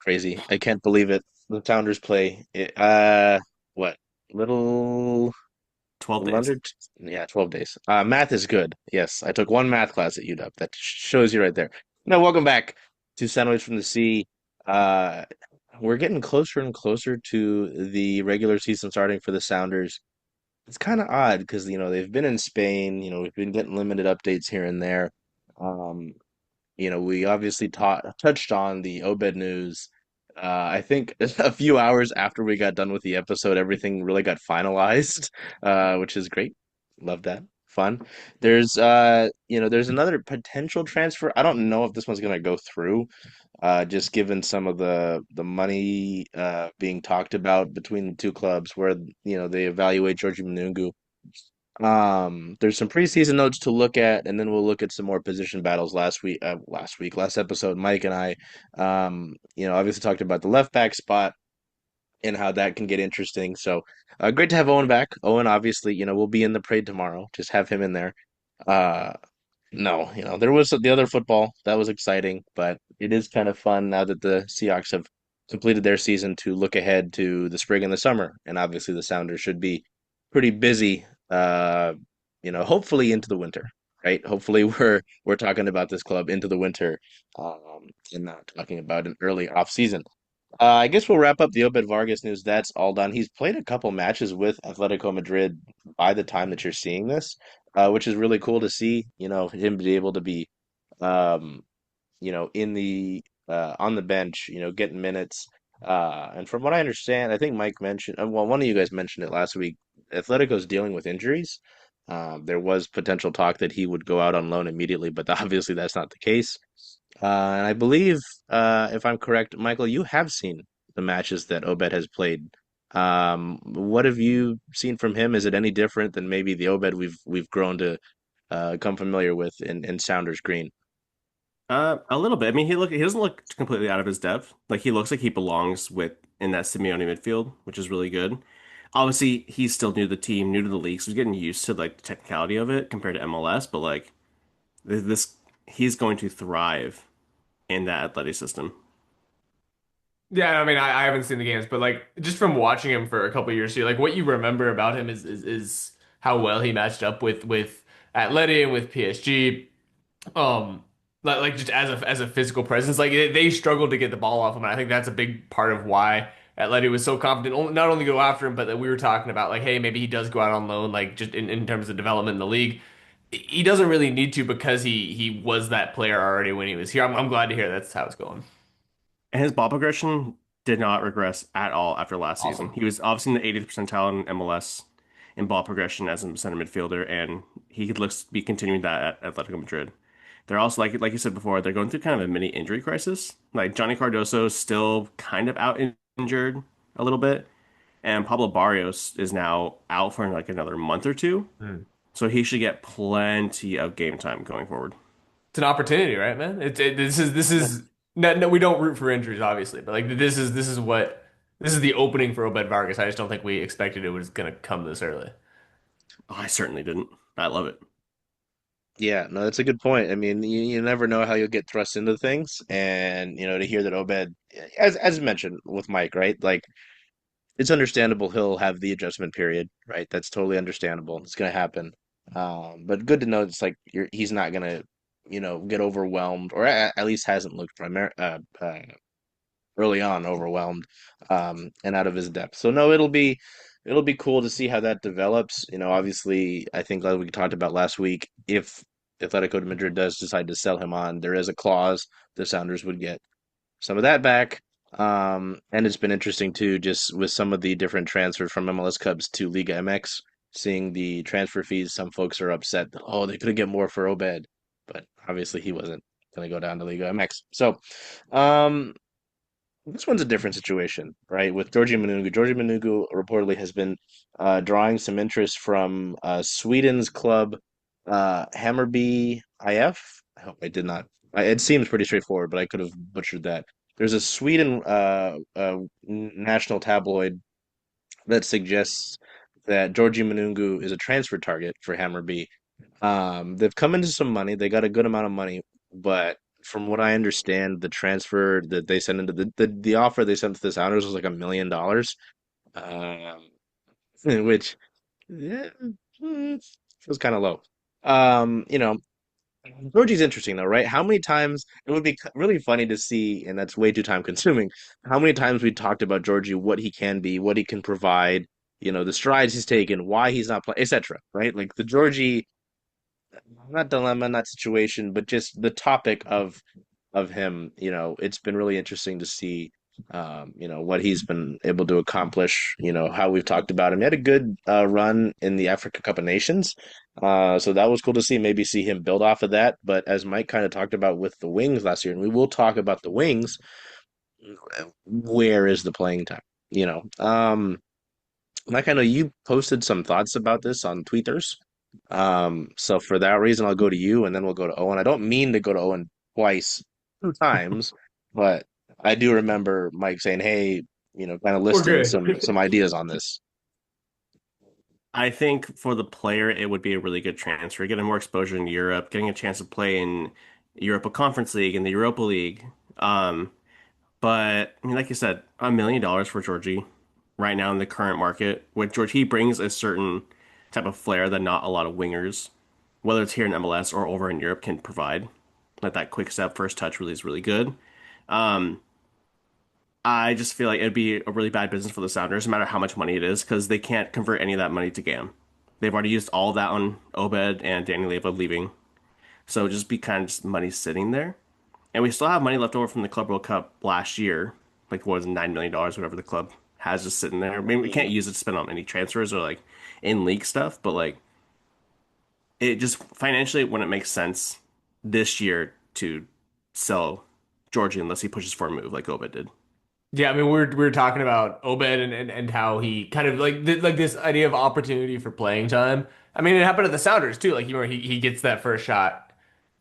Crazy. I can't believe it. The Sounders play what? Little 12 little days. under yeah, 12 days. Math is good. Yes, I took one math class at UW. That shows you right there. Now, welcome back to Soundwaves from the Sea. Uh we're getting closer and closer to the regular season starting for the Sounders. It's kind of odd because they've been in Spain. We've been getting limited updates here and there. Um, we obviously touched on the Obed news. I think a few hours after we got done with the episode, everything really got finalized, which is great. Love that. Fun. There's another potential transfer. I don't know if this one's gonna go through, just given some of the money being talked about between the two clubs, where they evaluate Georgi Minoungou. There's some preseason notes to look at, and then we'll look at some more position battles last episode. Mike and I, obviously talked about the left back spot and how that can get interesting. So, great to have Owen back. Owen, obviously, will be in the parade tomorrow. Just have him in there. Uh, no, there was the other football that was exciting, but it is kind of fun now that the Seahawks have completed their season to look ahead to the spring and the summer, and obviously the Sounders should be pretty busy. Hopefully into the winter, right? Hopefully we're talking about this club into the winter, and not talking about an early off season. I guess we'll wrap up the Obed Vargas news. That's all done. He's played a couple matches with Atletico Madrid by the time that you're seeing this, which is really cool to see. Him be able to be, um, in the on the bench, getting minutes. And from what I understand, I think Mike mentioned, well, one of you guys mentioned it last week. Atletico's dealing with injuries. There was potential talk that he would go out on loan immediately, but obviously that's not the case. And I believe, if I'm correct, Michael, you have seen the matches that Obed has played. What have you seen from him? Is it any different than maybe the Obed we've grown to come familiar with in Sounders Green? A little bit. I mean, he doesn't look completely out of his depth. Like he looks like he belongs with in that Simeone midfield, which is really good. Obviously, he's still new to the team, new to the league, so he's getting used to like the technicality of it compared to MLS. But like this, he's going to thrive in that athletic system. Yeah, I mean, I haven't seen the games, but like just from watching him for a couple years here, like what you remember about him is how well he matched up with Atleti and with PSG. Um, like just as a physical presence, like they struggled to get the ball off him, and I think that's a big part of why Atleti was so confident, not only go after him, but that we were talking about, like, hey, maybe he does go out on loan, like just in terms of development in the league. He doesn't really need to because he was that player already when he was here. I'm glad to hear that's how it's going. And his ball progression did not regress at all after last season. Awesome. He was obviously in the 80th percentile in MLS in ball progression as a center midfielder, and he looks to be continuing that at Atletico Madrid. They're also like you said before, they're going through kind of a mini injury crisis. Like Johnny Cardoso is still kind of injured a little bit, and Pablo Barrios is now out for like another month or two. Hmm. So he should get plenty of game time going forward. It's an opportunity, right, man? This is no, we don't root for injuries, obviously, but like this is the opening for Obed Vargas. I just don't think we expected it was gonna come this early. Oh, I certainly didn't. I love it. Yeah, no, that's a good point. I mean, you never know how you'll get thrust into things, and to hear that Obed, as mentioned with Mike, right? Like it's understandable he'll have the adjustment period, right? That's totally understandable. It's gonna happen. But good to know it's like he's not gonna, get overwhelmed, or at least hasn't looked early on overwhelmed, and out of his depth. So no, it'll be cool to see how that develops. Obviously, I think like we talked about last week, if Atletico de Madrid does decide to sell him on, there is a clause the Sounders would get some of that back. And it's been interesting too, just with some of the different transfers from MLS Cubs to Liga MX, seeing the transfer fees. Some folks are upset that, oh, they could get more for Obed, but obviously he wasn't going to go down to Liga MX. So, um, this one's a different situation, right? With Georgi Minoungou. Georgi Minoungou reportedly has been drawing some interest from Sweden's club, Hammarby IF. I hope I did not. It seems pretty straightforward, but I could have butchered that. There's a Sweden national tabloid that suggests that Georgi Minoungou is a transfer target for Hammarby. They've come into some money. They got a good amount of money, but from what I understand, the transfer that they sent into the offer they sent to the Sounders was like $1 million, um, which yeah, feels kind of low. You know, Georgie's interesting though, right? How many times it would be really funny to see, and that's way too time consuming. How many times we talked about Georgie, what he can be, what he can provide, the strides he's taken, why he's not playing, etc. Right? Like the Georgie, not dilemma, not situation, but just the topic of him. It's been really interesting to see, what he's been able to accomplish. How we've talked about him. He had a good run in the Africa Cup of Nations, so that was cool to see. Maybe see him build off of that. But as Mike kind of talked about with the Wings last year, and we will talk about the Wings, where is the playing time? Mike, I know you posted some thoughts about this on Tweeters. So for that reason, I'll go to you and then we'll go to Owen. I don't mean to go to Owen twice, two times, but I do remember Mike saying, "Hey, kind of We're listing some good. some ideas on this." I think for the player, it would be a really good transfer, getting more exposure in Europe, getting a chance to play in Europa Conference League and the Europa League. Um, but I mean, like you said, $1 million for Georgie right now in the current market. With George, he brings a certain type of flair that not a lot of wingers, whether it's here in MLS or over in Europe, can provide. Like that quick step, first touch really is really good. Um, I just feel like it'd be a really bad business for the Sounders, no matter how much money it is, because they can't convert any of that money to GAM. They've already used all of that on Obed and Danny Leva leaving. So it'd just be kind of just money sitting there. And we still have money left over from the Club World Cup last year. Like, what was it, $9 million, whatever the club has just sitting there. I mean, we can't Mhm. use it to spend on any transfers or like in league stuff, but like it just financially wouldn't make sense this year to sell Georgie unless he pushes for a move like Obed did. Yeah, I mean, we are talking about Obed and how he kind of like this idea of opportunity for playing time. I mean, it happened at the Sounders too. Like, he gets that first shot,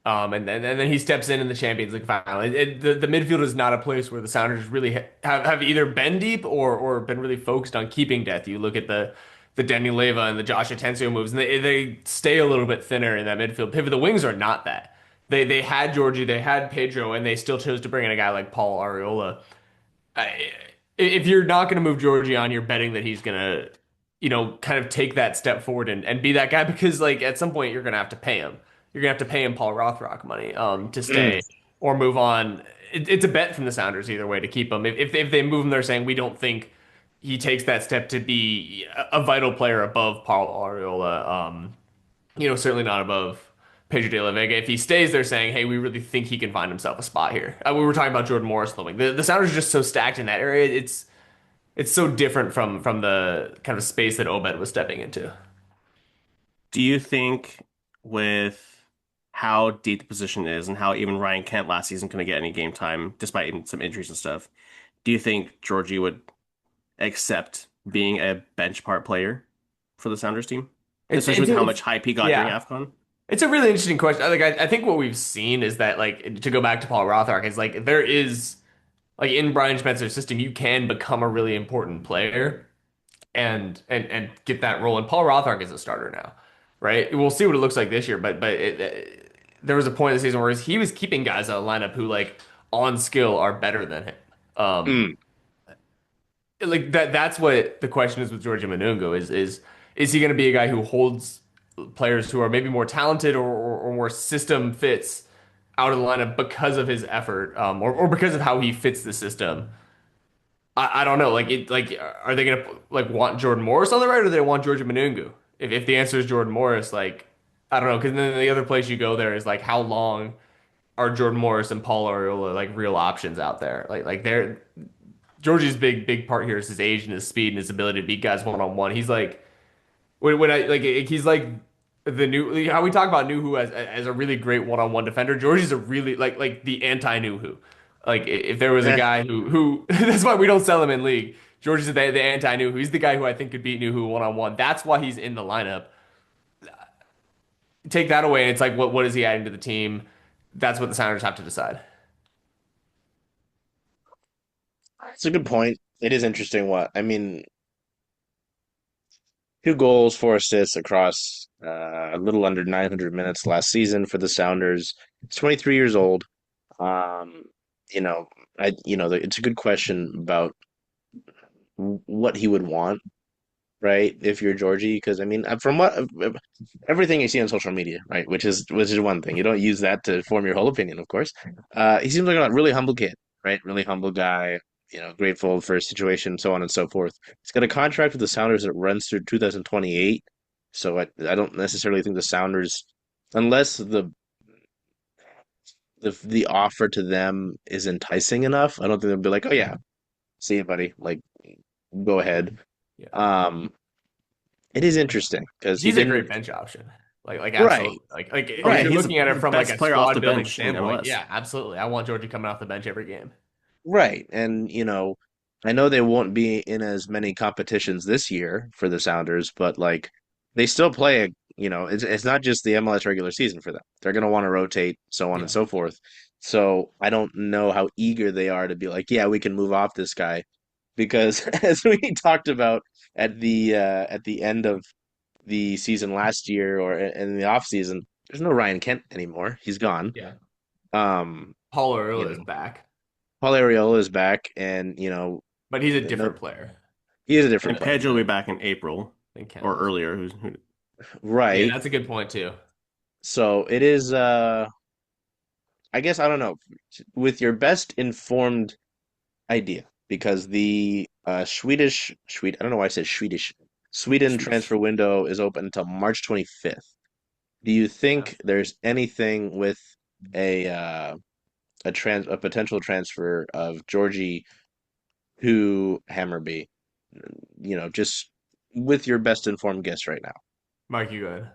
and then he steps in the Champions League final. The midfield is not a place where the Sounders really have either been deep or been really focused on keeping depth. You look at the Denny Leva and the Josh Atencio moves, and they stay a little bit thinner in that midfield pivot. The wings are not that. They had Georgie, they had Pedro, and they still chose to bring in a guy like Paul Arriola. If you're not going to move Georgie on, you're betting that he's going to, kind of take that step forward and be that guy because, like, at some point you're going to have to pay him. You're going to have to pay him Paul Rothrock money to Mm. stay or move on. It's a bet from the Sounders either way to keep him. If they move him, they're saying we don't think he takes that step to be a vital player above Paul Arriola. Certainly not above Pedro de la Vega. If he stays there saying, hey, we really think he can find himself a spot here. We were talking about Jordan Morris looming. The Sounders are just so stacked in that area. It's so different from the kind of space that Obed was stepping into. Do you think with how deep the position is and how even Ryan Kent last season couldn't get any game time despite some injuries and stuff, do you think Georgie would accept being a bench part player for the Sounders team? It's Especially it's with how it's much hype he got during yeah. AFCON? It's a really interesting question. I think what we've seen is that, like, to go back to Paul Rothrock, is like there is, like, in Brian Spencer's system you can become a really important player and get that role. And Paul Rothrock is a starter now, right? We'll see what it looks like this year, but there was a point in the season where he was keeping guys out of the lineup who, like, on skill are better than him. Um, Mm. like that's what the question is with Georgi Minoungou is he going to be a guy who holds players who are maybe more talented or more system fits out of the lineup because of his effort, or because of how he fits the system. I don't know. Are they gonna, like, want Jordan Morris on the right, or do they want Georgia Minoungou? If the answer is Jordan Morris, like, I don't know, because then the other place you go there is, like, how long are Jordan Morris and Paul Arriola, like, real options out there? Like they're Georgie's big part here is his age and his speed and his ability to beat guys one on one. He's like, when I like he's like the new, how we talk about Nuhu as a really great one on one defender. Georgie's a really, like the anti Nuhu. Like, if there was a Eh. guy who that's why we don't sell him in league. Georgie's the anti Nuhu. He's the guy who I think could beat Nuhu one on one. That's why he's in the lineup. Take that away, and it's like, what is he adding to the team? That's what the Sounders have to decide. It's a good point. It is interesting. What I mean, 2 goals, 4 assists across a little under 900 minutes last season for the Sounders. He's 23 years old. Um, you know, it's a good question about what he would want, right? If you're Georgie, because I mean, from what everything you see on social media, right? Which is one thing. You don't use that to form your whole opinion, of course. He seems like a really humble kid, right? Really humble guy. Grateful for his situation, so on and so forth. He's got a contract with the Sounders that runs through 2028. So I don't necessarily think the Sounders, unless the offer to them is enticing enough, I don't think they'll be like, oh yeah, see you, buddy. Like, go ahead. Yeah. Um, it is interesting because he He's a didn't. great bench option. Like Right, absolutely. Like Oh if yeah, you're right, looking at he's it the from like best a player off the squad building bench in standpoint, MLS. yeah, absolutely. I want Georgie coming off the bench every game. right. And I know they won't be in as many competitions this year for the Sounders, but like they still play it's not just the MLS regular season for them. They're gonna want to rotate, so on and Yeah. so forth. So I don't know how eager they are to be like, yeah, we can move off this guy because as we talked about at the end of the season last year or in the off season, there's no Ryan Kent anymore. He's gone. Yeah. Um, Paul you Arriola is know, back, Paul Arriola is back, and but he's a no, different player he is a different And player, Pedro will be back in April than Kent or is. earlier. Yeah, right? that's a good point too. So it is. I guess I don't know. With your best informed idea, because the I don't know why I said Sweden Swedish. transfer window is open until March 25th. Do you Yeah. think there's anything with a a potential transfer of Georgie to Hammerby? Just with your best informed guess right now. Mike, you good?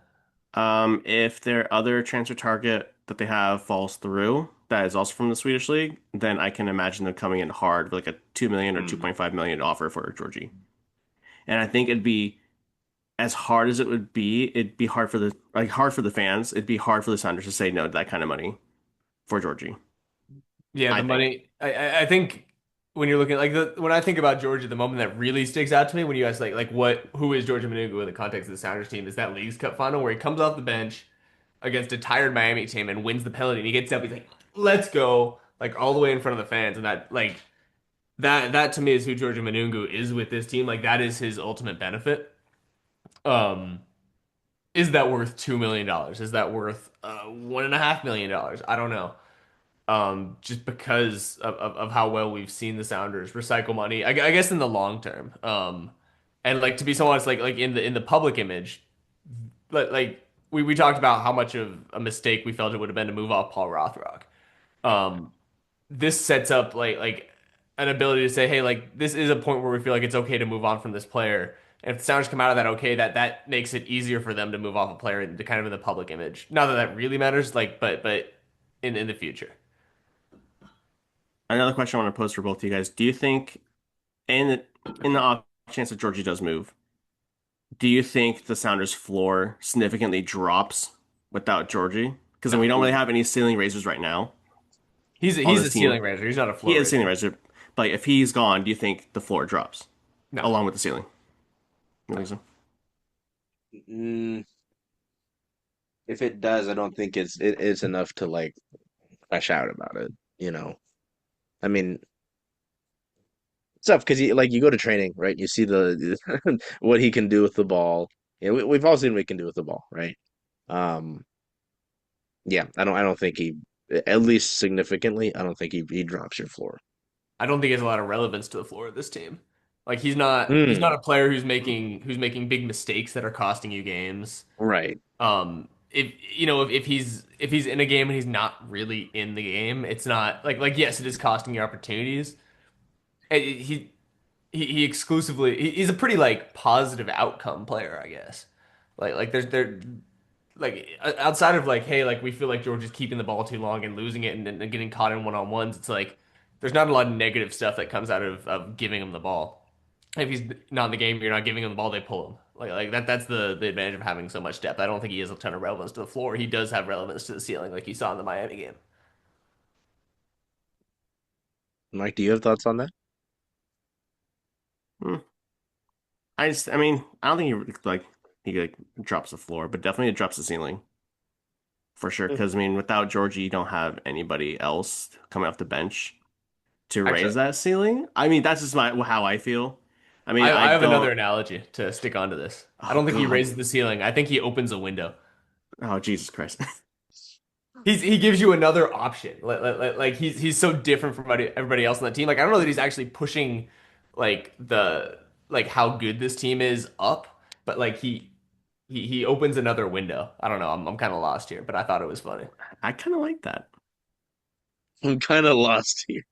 If their other transfer target that they have falls through, that is also from the Swedish league, then I can imagine them coming in hard with like a 2 million or Hmm. 2.5 million offer for Georgie. And I think it'd be as hard as it would be, it'd be hard for the fans. It'd be hard for the Sounders to say no to that kind of money for Georgie. Yeah, I the think. money. I think when you're looking like the when I think about Georgia, the moment that really sticks out to me when you ask like what who is Georgia Minoungou in the context of the Sounders team is that Leagues Cup final where he comes off the bench against a tired Miami team and wins the penalty and he gets up, he's like, "Let's go!" Like all the way in front of the fans, and that to me is who Georgia Minoungou is with this team. Like that is his ultimate benefit. Um, is that worth $2 million? Is that worth $1.5 million? I don't know. Just because of how well we've seen the Sounders recycle money. I guess in the long term. And like to be so honest, like in the public image, like we talked about how much of a mistake we felt it would have been to move off Paul Rothrock. Um, this sets up like an ability to say, hey, like this is a point where we feel like it's okay to move on from this player. And if the Sounders come out of that okay, that makes it easier for them to move off a player into kind of in the public image. Not that that really matters, like, but in the future. Another question I want to pose for both of you guys. Do you think in the, in the off chance that Georgie does move, do you think the Sounders floor significantly drops without Georgie? Because we No. don't really have any ceiling raisers right now on He's this a team. ceiling raiser. He's not a He floor is a ceiling raiser. raiser, but like, if he's gone, do you think the floor drops No, along with the ceiling? You no. think so? Mm, if it does, I don't think it's enough to like crash out about it. I mean, it's tough because you go to training, right? You see the what he can do with the ball. Yeah, we've all seen what he can do with the ball, right? Um, yeah, I don't think at least significantly, I don't think he drops your floor. I don't think he has a lot of relevance to the floor of this team. Like he's not Mm, a player who's making big mistakes that are costing you games. right. If you know if he's in a game and he's not really in the game, it's not like yes, it is costing you opportunities. He exclusively he's a pretty like positive outcome player, I guess. Like there's there like outside of like hey like we feel like George is keeping the ball too long and losing it and getting caught in one-on-ones. It's like there's not a lot of negative stuff that comes out of giving him the ball. If he's not in the game, you're not giving him the ball, they pull him. Like that's the advantage of having so much depth. I don't think he has a ton of relevance to the floor. He does have relevance to the ceiling, like you saw in the Miami game. Mike, do you have thoughts on that? Hmm. I mean, I don't think he like drops the floor, but definitely it drops the ceiling for sure. Because I mean, without Georgie, you don't have anybody else coming off the bench to Actually, raise that ceiling. I mean, that's just my how I feel. I mean, I I have another don't. analogy to stick onto this. I Oh don't think he God. raises the ceiling. I think he opens a window. Oh Jesus Christ. He gives you another option. Like he's so different from everybody else on that team. Like I don't know that he's actually pushing like the like how good this team is up, but like he opens another window. I don't know. I'm kind of lost here, but I thought it was funny. I kind of like that. I'm kind of lost here.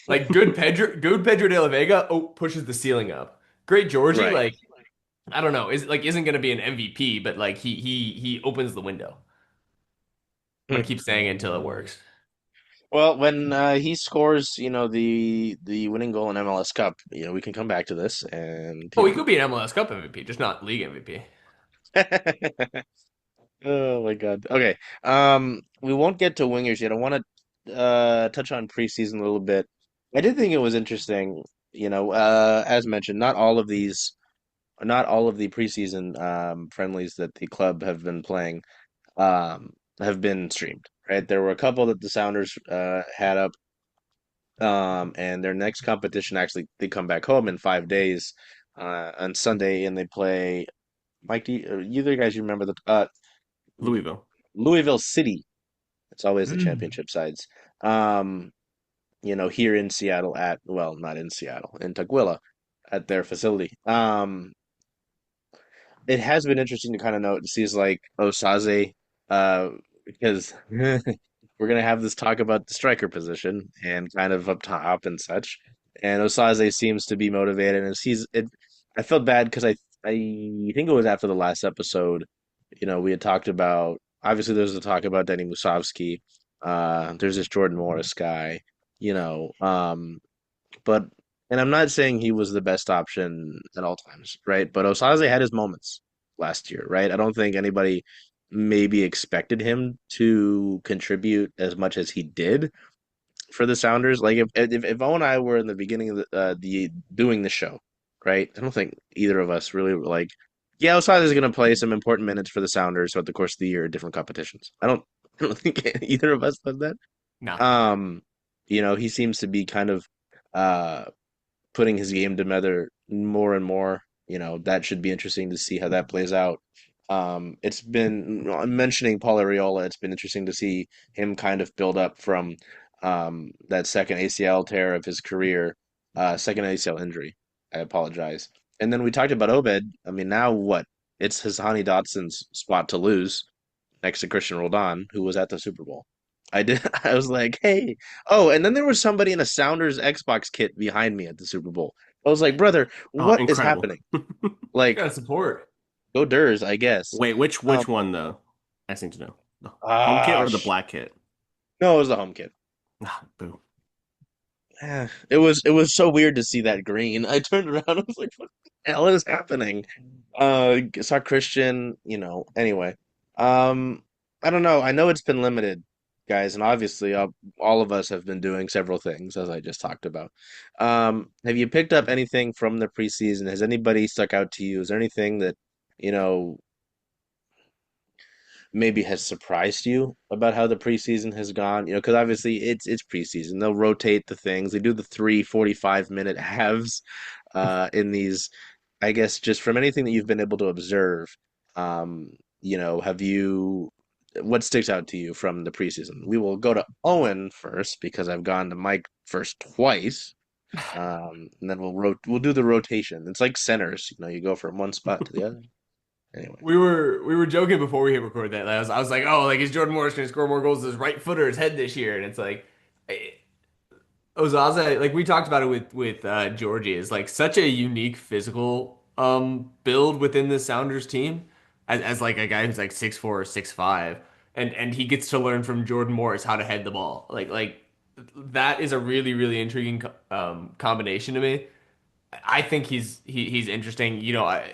Like good Pedro de la Vega pushes the ceiling up. Great Georgie, Right. like I don't know, isn't going to be an MVP, but like he opens the window. I'm gonna keep saying it until it works. Well, when he scores, the winning goal in MLS Cup, we can come back to this and, Oh, he could be an MLS Cup MVP, just not league MVP. Oh my God. Okay. We won't get to wingers yet. I want to touch on preseason a little bit. I did think it was interesting, as mentioned, not all of the preseason friendlies that the club have been playing have been streamed, right? There were a couple that the Sounders had up, and their next competition actually they come back home in 5 days on Sunday, and they play. Mike, either guys you remember Louisville. Louisville City? It's always the Mm. championship sides. Um, here in Seattle well, not in Seattle, in Tukwila at their facility. It has been interesting to kind of note see is like Osaze, because we're gonna have this talk about the striker position and kind of up top and such. And Osaze seems to be motivated, and he's it. I felt bad because I think it was after the last episode. We had talked about obviously there's a talk about Denny Musovski. There's this Jordan Morris guy. You know, um, but and I'm not saying he was the best option at all times, right? But Osaze had his moments last year, right? I don't think anybody maybe expected him to contribute as much as he did for the Sounders. Like if Owen and I were in the beginning of the doing the show, right? I don't think either of us really were like, yeah, Osaze is going to play some important minutes for the Sounders throughout the course of the year at different competitions. I don't think either of us thought that. No. Um, he seems to be kind of uh putting his game together more and more. That should be interesting to see how that plays out. It's been I'm mentioning Paul Arriola. It's been interesting to see him kind of build up from that second ACL tear of his career, second ACL injury. I apologize. And then we talked about Obed. I mean, now what? It's Hassani Dotson's spot to lose next to Christian Roldan, who was at the Super Bowl. I did. I was like, hey. Oh, and then there was somebody in a Sounders Xbox kit behind me at the Super Bowl. I was like, brother, Oh, what is incredible. happening? Like, Gotta support. go Durs, I guess. Wait, which Um, which one though? I seem to know. The home kit ah, or the sh black kit? no, it was the home kit. Ah, boo. It was so weird to see that green. I turned around, I was like, what the hell is happening? Saw Christian, anyway. Um, I don't know. I know it's been limited, guys, and obviously all of us have been doing several things, as I just talked about. Have you picked up anything from the preseason? Has anybody stuck out to you? Is there anything that, you know, maybe has surprised you about how the preseason has gone? Because obviously it's preseason. They'll rotate the things. They do the 3 45-minute halves in these, I guess, just from anything that you've been able to observe, um, have you, what sticks out to you from the preseason? We will go to Owen first because I've gone to Mike first twice. And then we'll do the rotation. It's like centers, you go from one spot to the other. Anyway. We were joking before we hit record that. I was like, oh, like is Jordan Morris gonna score more goals with his right foot or his head this year? And it's like Ozaze, like we talked about it with Georgie, is like such a unique physical build within the Sounders team as like a guy who's like 6'4" or 6'5", and he gets to learn from Jordan Morris how to head the ball. Like that is a really really intriguing combination to me. I think he's interesting.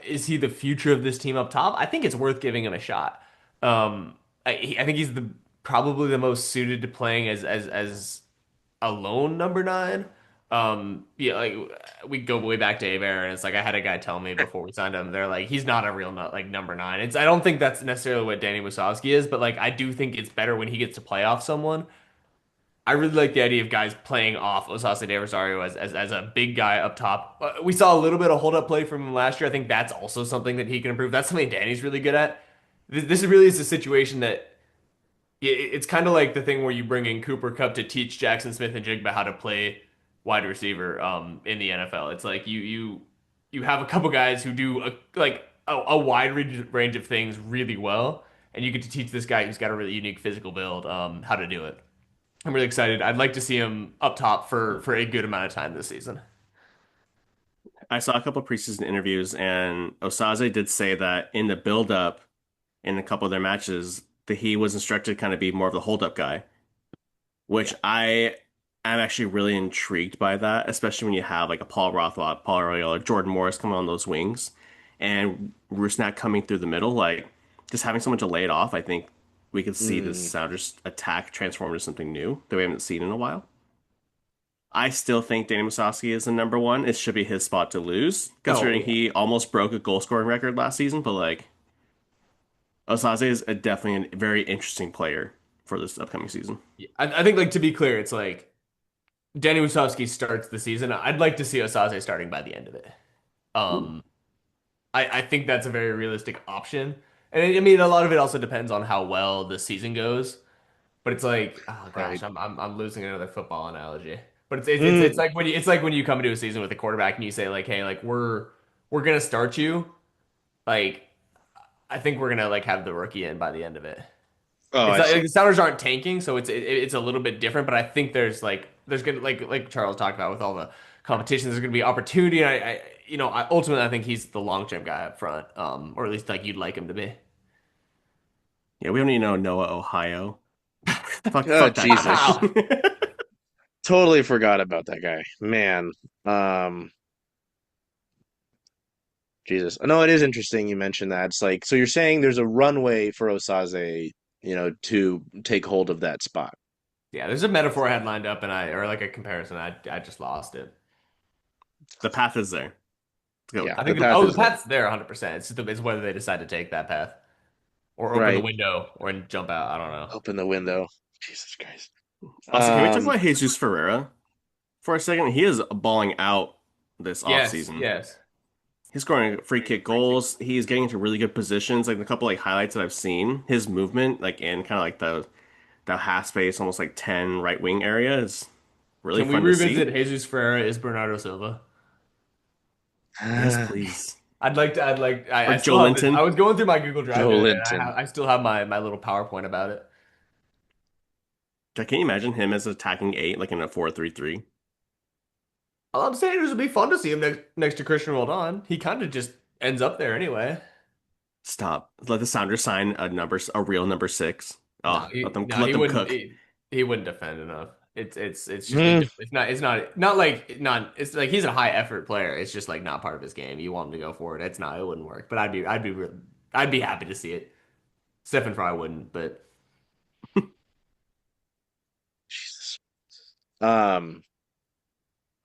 Is he the future of this team up top? I think it's worth giving him a shot. I think he's the probably the most suited to playing as a lone number nine. Yeah, like we go way back to Aver, and it's like I had a guy tell me before we signed him, they're like, he's not a real like number nine. It's I don't think that's necessarily what Danny Musovski is, but like I do think it's better when he gets to play off someone. I really like the idea of guys playing off Osase De Rosario as a big guy up top. We saw a little bit of hold up play from him last year. I think that's also something that he can improve. That's something Danny's really good at. This really is a situation that it's kind of like the thing where you bring in Cooper Kupp to teach Jackson Smith and Jigba how to play wide receiver in the NFL. It's like you have a couple guys who do a wide range of things really well, and you get to teach this guy who's got a really unique physical build how to do it. I'm really excited. I'd like to see him up top for a good amount of time this season. I saw a couple preseason interviews, and Osaze did say that in the build-up in a couple of their matches, that he was instructed to kind of be more of the hold-up guy, which I am actually really intrigued by that, especially when you have like a Paul Rothwell, Paul Royal, or Jordan Morris coming on those wings, and Rusnak coming through the middle. Like just having someone to lay it off, I think we could see this Mm, Sounders attack transform into something new that we haven't seen in a while. I still think Danny Musovski is the number one. It should be his spot to lose, Oh considering yeah. he almost broke a goal scoring record last season. But like, Osaze is definitely a very interesting player for this upcoming season. Yeah. I think like to be clear, it's like Danny Wisowski starts the season. I'd like to see Osaze starting by the end of it. Um, I think that's a very realistic option. And I mean, a lot of it also depends on how well the season goes. But it's like, oh right. gosh, I'm losing another football analogy. But it's Mm, like when you come into a season with a quarterback and you say like, hey, like we're gonna start you. Like I think we're gonna like have the rookie in by the end of it. oh, It's I not, like, see. the Sounders aren't tanking, so it's a little bit different. But I think there's gonna like Charles talked about with all the competitions, there's gonna be opportunity. And ultimately I think he's the long term guy up front, or at least like you'd like him to be. Yeah, we don't even know Noah, Ohio. Oh, Fuck that guy. Jesus. Totally forgot about that guy. Man. Um, Jesus. No, it is interesting you mentioned that. It's like, so you're saying there's a runway for Osaze, to take hold of that spot. Yeah, there's a metaphor I had lined up, or like a comparison. I just lost it. The path is there. Let's go with Yeah, I that. the think path the is there. path's there 100%. It's whether they decide to take that path or open the Right. window or jump out. I don't know. Open the window. Jesus Christ. Also, can we talk Um, about Jesus Ferreira for a second? He is balling out this Yes, offseason. yes. He's scoring free kick goals. He's getting into really good positions. Like a couple like highlights that I've seen, his movement, like in kind of like the half space, almost like 10 right wing area is really Can we fun to see. revisit Jesus Ferreira is Bernardo Silva? Yes, please. I Or Joe still have this. I Linton. was going through my Google Drive Joe the other day, and Linton. I still have my little PowerPoint about it. Can you imagine him as attacking eight, like in a 4-3-3? All I'm saying is it'd be fun to see him next to Christian Roldan. He kind of just ends up there anyway. Stop. Let the Sounders sign a real number six. No, Oh, he let them wouldn't. cook. He wouldn't defend enough. It's just Hmm. it's like he's a high effort player. It's just like not part of his game. You want him to go for it. It's not. It wouldn't work. But I'd be happy to see it. Stephen Fry wouldn't, but Jesus. Um,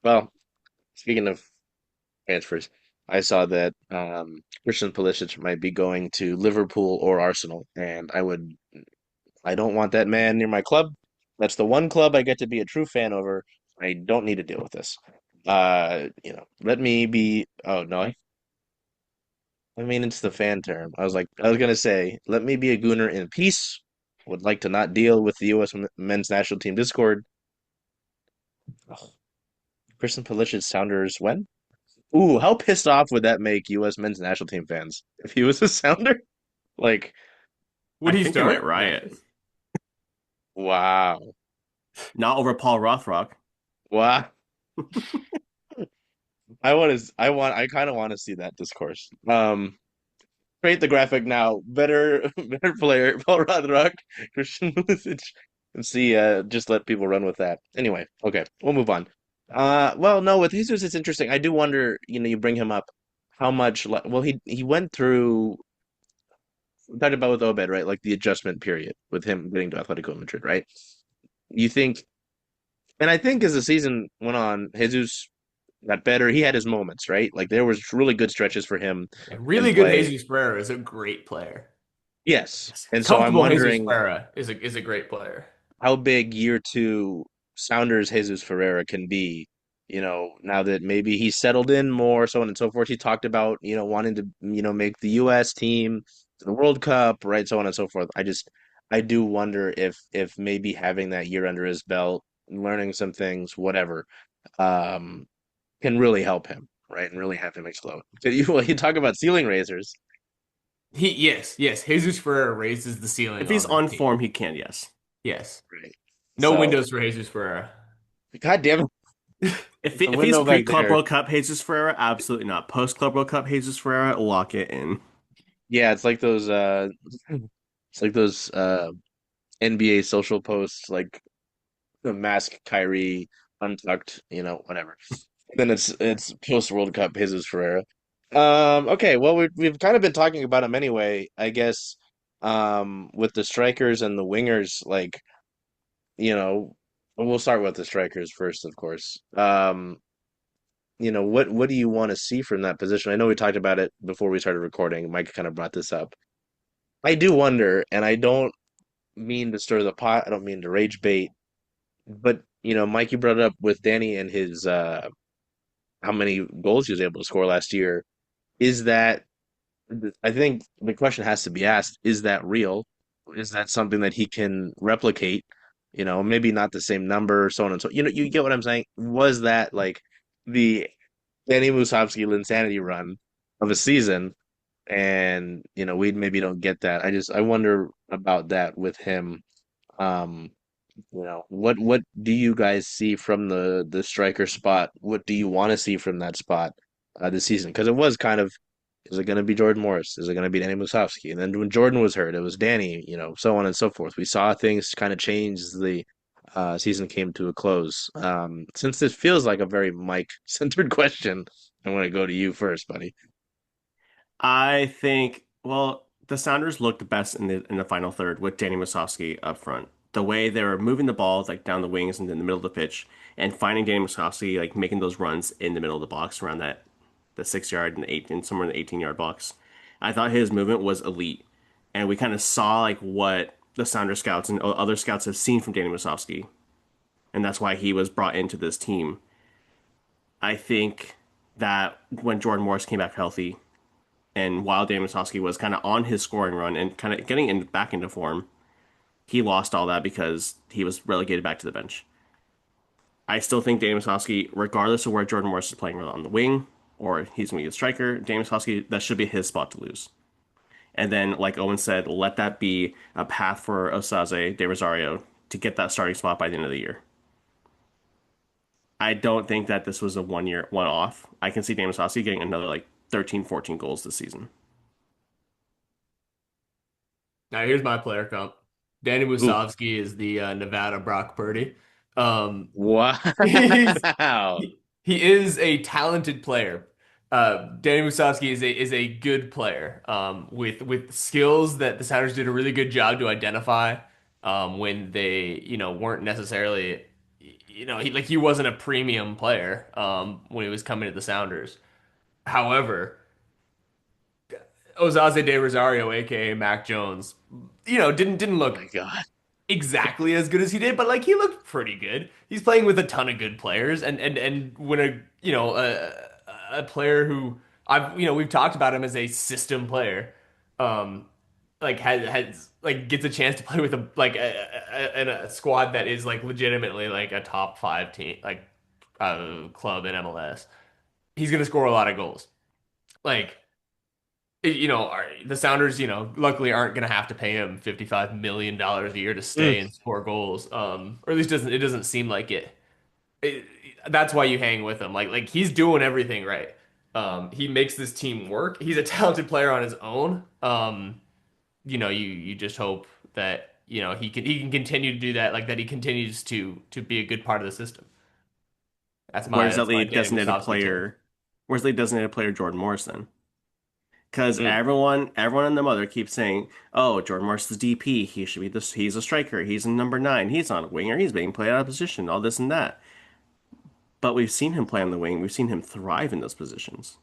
well, speaking of transfers, I saw that Christian Pulisic might be going to Liverpool or Arsenal, and I don't want that man near my club. That's the one club I get to be a true fan over. I don't need to deal with this. Let me be. Oh no, I mean it's the fan term. I was gonna say, let me be a Gooner in peace. Would like to not deal with the U.S. men's national team Discord. Ugh, Christian Pulisic Sounders when? Ooh, how pissed off would that make U.S. men's national team fans if he was a Sounder? Like, would I he think they might start? riot. wow, Not over Paul Rothrock. wow. I kind of want to see that discourse. Create the graphic now. Better, better player, Paul Rodrock, Christian Pulisic, and see. Just let people run with that. Anyway, okay, we'll move on. Well, no, with Jesus, it's interesting. I do wonder. You bring him up, how much? Well, he went through. We talked about with Obed, right? Like the adjustment period with him getting to Atletico Madrid, right? You think? And I think as the season went on, Jesus got better. He had his moments, right? Like there was really good stretches for him Yeah, in really good play. Jesus Ferreira is a great player. Yes. And so I'm Comfortable Jesus wondering Ferreira is a great player. how big year two Sounders Jesus Ferreira can be, now that maybe he's settled in more, so on and so forth. He talked about, wanting to, make the US team to the World Cup, right? So on and so forth. I do wonder if maybe having that year under his belt, learning some things, whatever, um, can really help him, right? And really have him explode. So you talk about ceiling raisers, Yes, Jesus Ferreira raises the ceiling If he's on this on team. form, he can, yes. Yes. right? No So, windows for Jesus Ferreira. God damn it, the If he's window back pre-Club there. World Cup Jesus Ferreira, absolutely not. Post-Club World Cup Jesus Ferreira, lock it in. Yeah, it's like those NBA social posts like the mask Kyrie untucked, whatever. Then it's post World Cup Jesus Ferreira. Okay, well we've kind of been talking about him anyway, I guess with the strikers and the wingers like, you know, we'll start with the strikers first, of course. What do you want to see from that position? I know we talked about it before we started recording. Mike kind of brought this up. I do wonder, and I don't mean to stir the pot. I don't mean to rage bait, but Mike, you brought it up with Danny and his how many goals he was able to score last year. Is that I think the question has to be asked, is that real? Is that something that he can replicate? Maybe not the same number, so on and so. You get what I'm saying? Was that like the Danny Musovski Linsanity run of a season? And we maybe don't get that. I wonder about that with him. Um, what do you guys see from the striker spot? What do you want to see from that spot this season? Because it was kind of, is it going to be Jordan Morris? Is it going to be Danny Musovski? And then when Jordan was hurt, it was Danny. So on and so forth. We saw things kind of change as the season came to a close. Since this feels like a very Mike-centered question, I want to go to you first, buddy. I think, well, the Sounders looked best in the final third with Danny Musovski up front. The way they were moving the ball like down the wings and in the middle of the pitch, and finding Danny Musovski like making those runs in the middle of the box around that the 6 yard and eight and somewhere in the 18-yard box. I thought his movement was elite, and we kind of saw like what the Sounder scouts and other scouts have seen from Danny Musovski, and that's why he was brought into this team. I think that when Jordan Morris came back healthy, and while Damon Musovski was kind of on his scoring run and kind of getting back into form, he lost all that because he was relegated back to the bench. I still think Damon Musovski, regardless of where Jordan Morris is playing, whether on the wing or he's going to be a striker, Damon Musovski, that should be his spot to lose. And then, like Owen said, let that be a path for Osaze De Rosario to get that starting spot by the end of the year. I don't think that this was a 1 year one off. I can see Damon Musovski getting another like 13, 14 goals this season. Now here's my player comp. Danny Ooh, Musovski is the Nevada Brock Purdy. Um, he's wow. he is a talented player. Danny Musovski is a good player with skills that the Sounders did a really good job to identify when they weren't necessarily he wasn't a premium player when he was coming to the Sounders. However, Ozaze De Rosario, aka Mac Jones, didn't Oh look my God. exactly as good as he did, but like he looked pretty good. He's playing with a ton of good players, and when a player who we've talked about him as a system player, um, like has like gets a chance to play with a squad that is like legitimately like a top five team like club in MLS. He's gonna score a lot of goals. Like the Sounders, luckily aren't going to have to pay him $55 million a year to Mm. stay and score goals. Or at least doesn't seem like it. it. That's why you hang with him. Like he's doing everything right. He makes this team work. He's a talented player on his own. You just hope that, he can continue to do that, like that he continues to be a good part of the system. That's my Where's that that's my lead Danny designated Musovski take. player? Where's the lead designated player Jordan Morris then? Because Mm. everyone and their mother keeps saying, "Oh, Jordan Morris is DP. He should be this. He's a striker. He's a number nine. He's not a winger. He's being played out of position. All this and that." But we've seen him play on the wing. We've seen him thrive in those positions.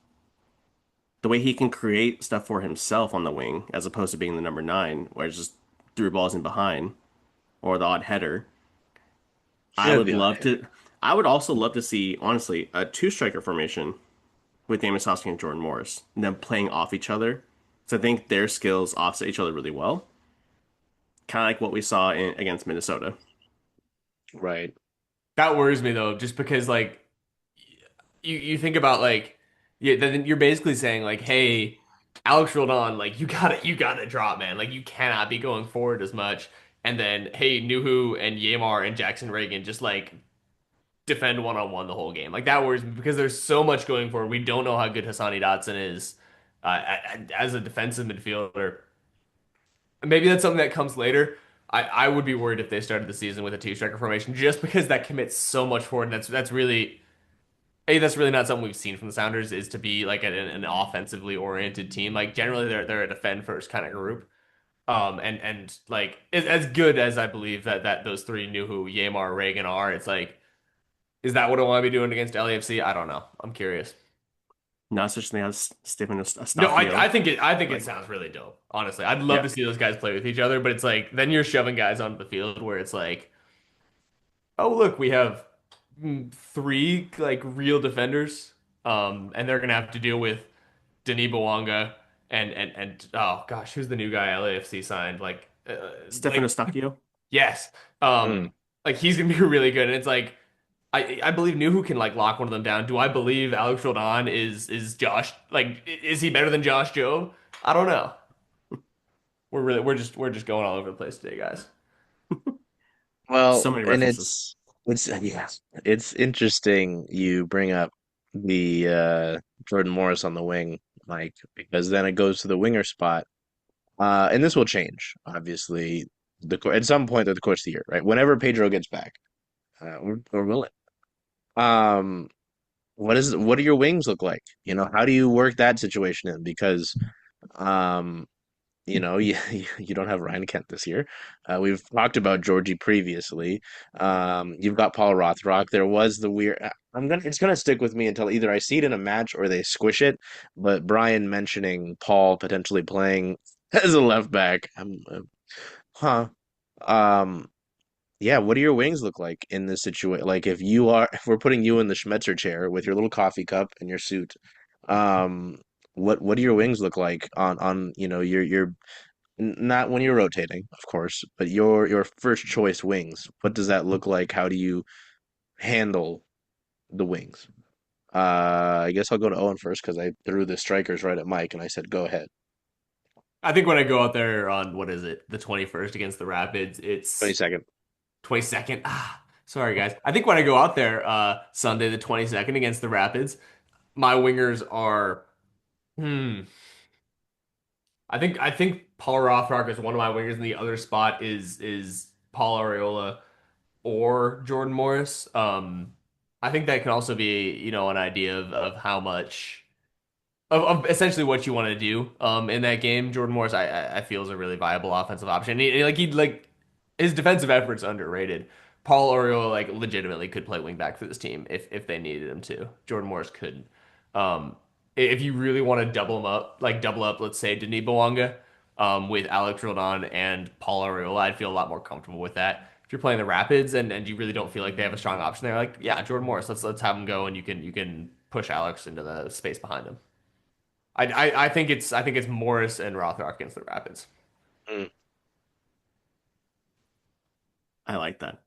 The way he can create stuff for himself on the wing, as opposed to being the number nine, where it's just threw balls in behind or the odd header. I Should would be on love it. to. I would also love to see, honestly, a two striker formation with Amos Hosking and Jordan Morris, and them playing off each other. So I think their skills offset each other really well, kind of like what we saw against Minnesota. Right. That worries me though, just because like you think about like yeah, then you're basically saying like, hey, Alex Roldan, like you gotta drop, man. Like you cannot be going forward as much. And then hey, Nuhu and Yamar and Jackson Reagan just like defend one on one the whole game. Like that worries me because there's so much going forward. We don't know how good Hassani Dotson is as a defensive midfielder. Maybe that's something that comes later. I would be worried if they started the season with a two-striker formation just because that commits so much forward. And that's really not something we've seen from the Sounders is to be like an offensively oriented team. Like generally they're a defend first kind of group. And like as good as I believe that those three knew who Yamar Reagan are, it's like, is that what I want to be doing against LAFC? I don't know. I'm curious. Not such thing as Stephen No, Eustachio. I think it Like, sounds really dope. Honestly, I'd love yeah, to see those guys play with each other, but it's like then you're shoving guys onto the field where it's like, oh look, we have three like real defenders, and they're gonna have to deal with Denis Bouanga and oh gosh, who's the new guy LAFC signed? Stephen Eustachio. yes, Mm. like he's gonna be really good, and it's like I believe Nuhu can like lock one of them down. Do I believe Alex Roldan is Josh like is he better than Josh Jobe? I don't know. We're just going all over the place today, guys. Well, So many and references. it's yeah, it's interesting you bring up the Jordan Morris on the wing, Mike, because then it goes to the winger spot. And this will change, obviously, at some point through the course of the year, right? Whenever Pedro gets back, or will it? Um, what do your wings look like? How do you work that situation in? Because um, you you don't have Ryan Kent this year. We've talked about Georgie previously. You've got Paul Rothrock. There was the weird. It's gonna stick with me until either I see it in a match or they squish it. But Brian mentioning Paul potentially playing as a left back, huh? Um, yeah. What do your wings look like in this situation? Like if we're putting you in the Schmetzer chair with your little coffee cup and your suit, um, what do your wings look like on your not when you're rotating, of course, but your first choice wings. What does that look like? How do you handle the wings? I guess I'll go to Owen first because I threw the strikers right at Mike and I said go ahead. I think when I go out there on what is it, the 21st against the Rapids, it's 22nd. 22nd. Sorry guys. I think when I go out there Sunday the 22nd against the Rapids, my wingers are hmm. I think Paul Rothrock is one of my wingers, and the other spot is Paul Areola or Jordan Morris. I think that can also be, an idea of how much of essentially what you want to do in that game. Jordan Morris, I feel is a really viable offensive option. Like his defensive efforts underrated. Paul Oriole like legitimately could play wing back for this team if they needed him to. Jordan Morris couldn't. If you really want to double him up, like double up, let's say Denis Bouanga, with Alex Roldan and Paul Oriole, I'd feel a lot more comfortable with that. If you're playing the Rapids and you really don't feel like they have a strong option there, like yeah, Jordan Morris, let's have him go and you can push Alex into the space behind him. I think it's Morris and Rothrock against the Rapids. Mm. I like that.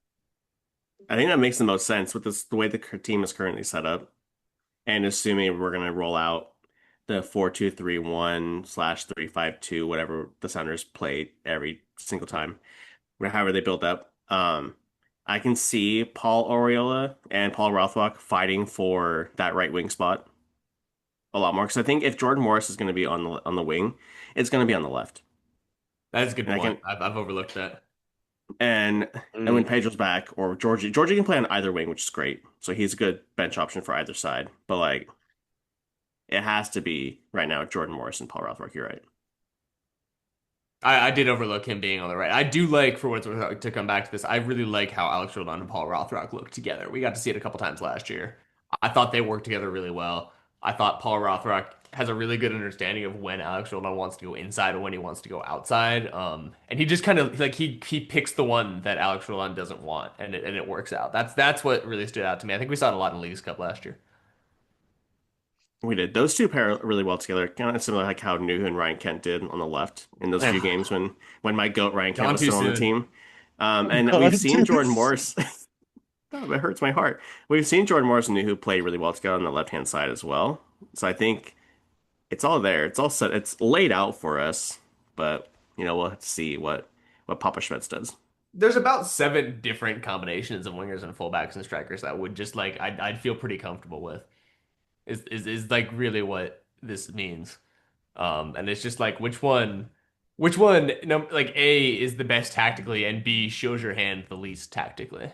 I think that makes the most sense with the way the team is currently set up, and assuming we're gonna roll out the 4-2-3-1 /3-5-2, whatever the Sounders play every single time, however they build up. I can see Paul Oriola and Paul Rothrock fighting for that right wing spot a lot more because I think if Jordan Morris is going to be on the wing, it's going to be on the left. That's a good And I point. can I've overlooked that. and and when Mm. Pedro's back or Georgie can play on either wing, which is great. So he's a good bench option for either side. But like it has to be right now Jordan Morris and Paul Rothrock. You're right. I did overlook him being on the right. I do like, for what it's worth, to come back to this, I really like how Alex Rodon and Paul Rothrock look together. We got to see it a couple times last year. I thought they worked together really well. I thought Paul Rothrock has a really good understanding of when Alex Rodon wants to go inside and when he wants to go outside. And he just kind of like he picks the one that Alex Rodon doesn't want, and it works out. That's what really stood out to me. I think we saw it a lot in Leagues Cup last year. We did. Those two pair really well together, kind of similar like how Nuhu and Ryan Kent did on the left in those few games when my goat Ryan Kent Gone was too still on the soon. team. And Gone we've seen too Jordan soon. Morris. Oh, it hurts my heart. We've seen Jordan Morris and Nuhu play really well together on the left-hand side as well. So I think it's all there. It's all set. It's laid out for us. But we'll have to see what Papa Schmitz does. There's about 7 different combinations of wingers and fullbacks and strikers that would just like I'd feel pretty comfortable with. Is like really what this means. And it's just like which one no, like A is the best tactically and B shows your hand the least tactically.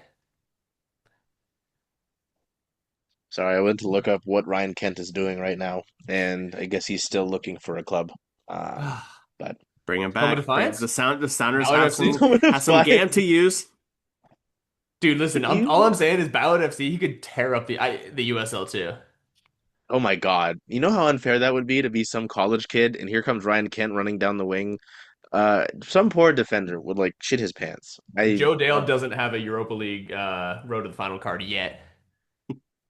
Sorry, I went to look up what Ryan Kent is doing right now, and I guess he's still looking for a club. But Bring him Home of back. Defiance? The Sounders Ballard have FC? some game to use. Dude, listen, all I'm saying is Ballard FC, he could tear up the USL too. Oh my God. You know how unfair that would be to be some college kid, and here comes Ryan Kent running down the wing. Some poor defender would like shit his pants. Joe Dale doesn't have a Europa League road to the final card yet.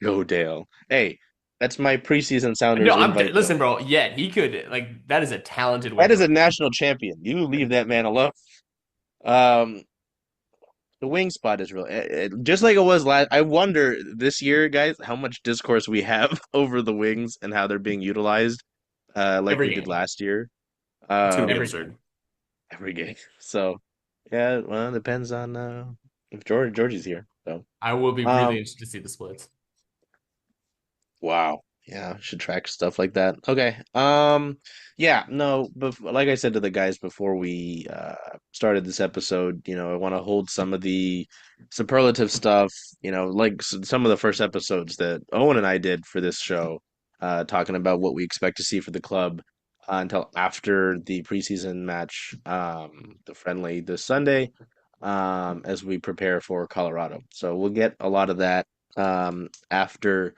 Go Dale. Hey, that's my preseason No, Sounders invite though. listen, bro. Yet he could like that is a talented That is winger. a national champion. You leave that man alone. Um, the wing spot is real. Just like it was last. I wonder this year, guys, how much discourse we have over the wings and how they're being utilized, like Every we did game. last year. It's going to be Every absurd. game. Every game. So, yeah, well, it depends on if Georgie's here. So, I will be really um, interested to see the splits. wow. Yeah, should track stuff like that. Okay. Yeah, no, but like I said to the guys before we started this episode, I want to hold some of the superlative stuff, like some of the first episodes that Owen and I did for this show, talking about what we expect to see for the club until after the preseason match, the friendly this Sunday, as we prepare for Colorado. So we'll get a lot of that after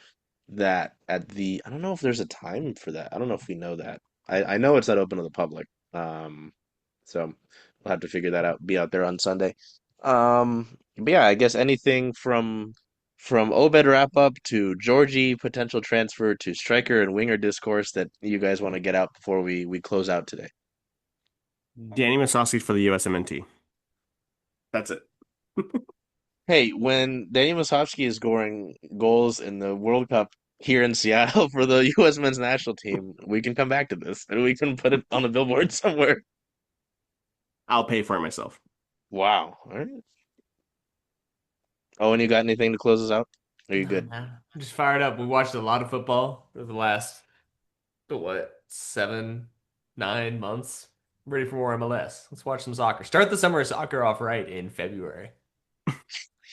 that I don't know if there's a time for that. I don't know if we know that. I know it's not open to the public. So we'll have to figure that out, be out there on Sunday. But yeah, I guess anything from Obed wrap up to Georgie potential transfer to striker and winger discourse that you guys want to get out before we close out today. Danny Musovski for the USMNT. That's it. Hey, when Danny Musovski is scoring goals in the World Cup here in Seattle for the U.S. men's national team, we can come back to this and we can put it on a billboard somewhere. I'll pay for it myself. Wow. All right. Oh, and you got anything to close us out? Are you Nah, good? man. I'm just fired up. We watched a lot of football for the last what 7, 9 months. I'm ready for more MLS. Let's watch some soccer. Start the summer of soccer off right in February.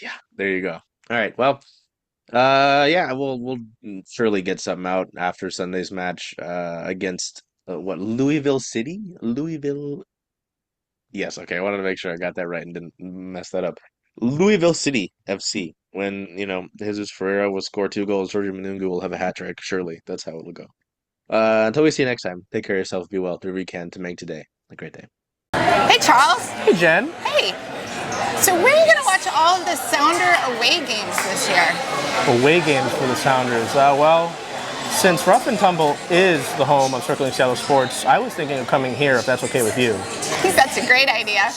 Yeah, there you go. All right. Well, yeah, we'll surely get something out after Sunday's match against what Louisville City? Louisville. Yes, okay. I wanted to make sure I got that right and didn't mess that up. Louisville City FC. When, Jesus Ferreira will score 2 goals, Georgi Minoungou will have a hat trick. Surely, that's how it'll go. Until we see you next time, take care of yourself, be well, do whatever you can to make today a great day. Hey, Charles. Hey, Jen. Hey. So where are you going to watch all of the Sounder away games this year? Away games for the Sounders. Well, since Rough and Tumble is the home of Circling Seattle Sports, I was thinking of coming here if that's okay with you. I think that's a great idea.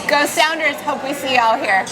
Go Sounders. Hope we see you all here.